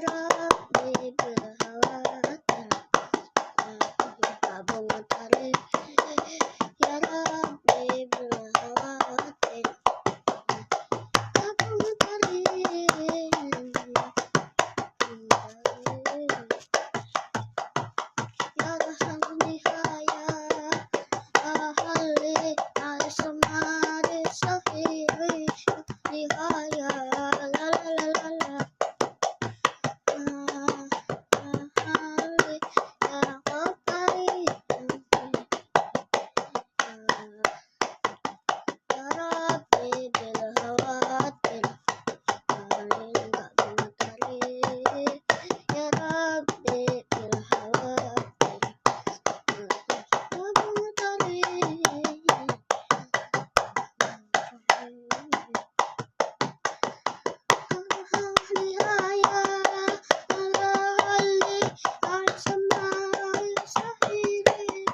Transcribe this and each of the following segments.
Rabbi bil khawatir, gabung tali. Ya Rabbi bil khawatir, gabung tali. Ya Rahman Nihaya, Ahli Al-Samad Sahih Nihaya, la la la la la. Ahli Ya Qabbari, Ya Rabbi bil khawatir, ahli gabung tali. Ya Rabbi bil khawatir, gabung tali. Nihaya, Ahli Al-Samad Sahih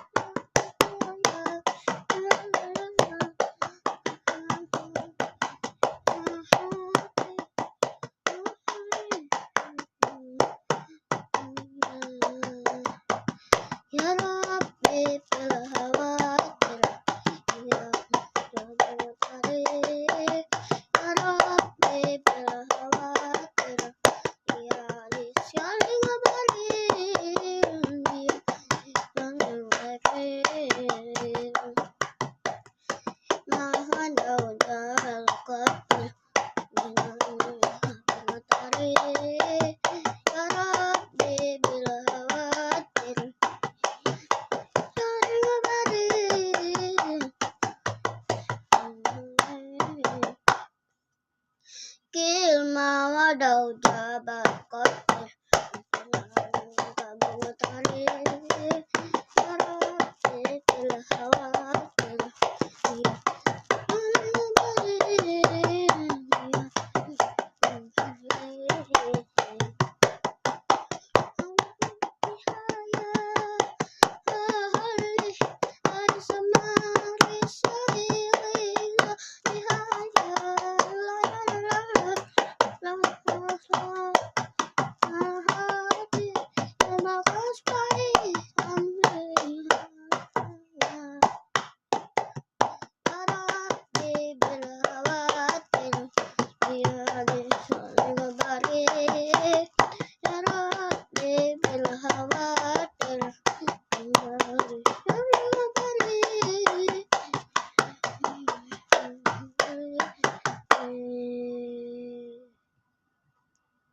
Ya Rabbi bil khawatir, ya Rabbi ya Rabbi bil khawatir, ya lisyali ngabarin, ya mangwafir, mahan awdal qadr, minal ya Rabbi bil khawatir, syali ngabarin. Kilma wadau jabal qadir, gabung tali. Ya Rabbi bil khawatir, ya la la la la la.